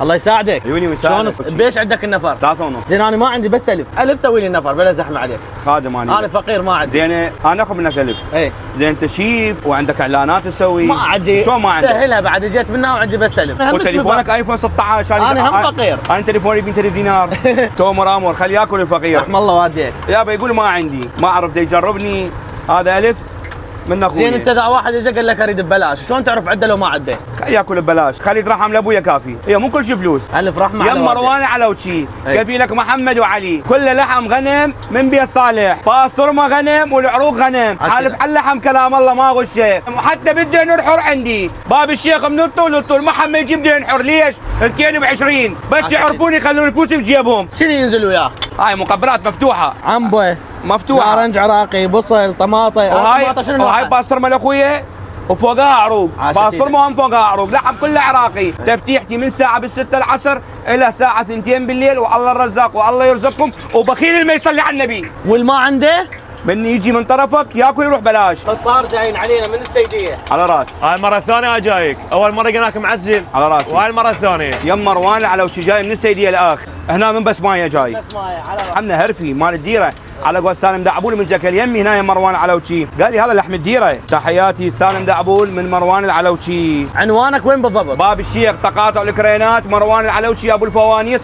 الله يساعدك. عيوني ويساعدك. شلون بيش عندك النفر؟ 3.5. زين انا ما عندي بس الف سوي لي النفر بلا زحمه عليك. خادم انا فقير ما عندي. زين انا اخذ منك الف. اي زين انت شيف وعندك اعلانات تسوي. ما عندي. شلون ما عندك؟ سهلها بعد جيت منها وعندي بس الف. وتليفونك ايفون 16. انا هم فقير. انا تليفوني ب 200 دينار. تومر امور خلي ياكل الفقير. رحم الله والديك. يابا يقول ما عندي، ما عرفت يجربني. هذا الف من اخوي. زين انت اذا واحد اجى قال لك اريد ببلاش، شلون تعرف عنده لو ما عنده؟ خلي ياكل ببلاش، خلي يترحم لابويا كافي، هي مو كل شيء فلوس. الف رحمه يا على مروان علوشي أي. كفيلك محمد وعلي، كل لحم غنم من بيت صالح، باسترمه غنم والعروق غنم، حالف على اللحم كلام الله ما غشه، وحتى بده ننحر عندي، باب الشيخ من الطول للطول، ما حد يجيب بده ينحر، ليش؟ الكيلو ب 20 بس يعرفون يخلون الفلوس بجيبهم. شنو ينزل وياه؟ هاي مقبرات مفتوحه عنبه مفتوحه، نارنج عراقي، بصل، طماطه. وهاي شنو وهاي باسترمه لاخويا وفوقها عروق، باسترمه هم فوقها عروق، لحم كله عراقي، تفتيحتي من ساعه ب6 العصر الى ساعه 2 بالليل، والله الرزاق والله يرزقكم، وبخيل اللي ما يصلي على النبي. والما عنده؟ من يجي من طرفك ياكل يروح بلاش. الطار جايين علينا من السيديه. على راس. هاي المرة الثانية جايك، أول مرة لقيناك معزل. على راسي. وهاي المرة الثانية. يم مروان علوشي جاي من السيديه الاخ، هنا من بس مايه جاي. بس مايه على راسي. حمنا هرفي مال الديره، على قول سالم دعبول من جاك اليمي هنا يم مروان علوشي، قال لي هذا لحم الديره. تحياتي سالم دعبول من مروان العلوشي. عنوانك وين بالضبط؟ باب الشيخ تقاطع الكرينات، مروان العلوشي ابو الفوانيس.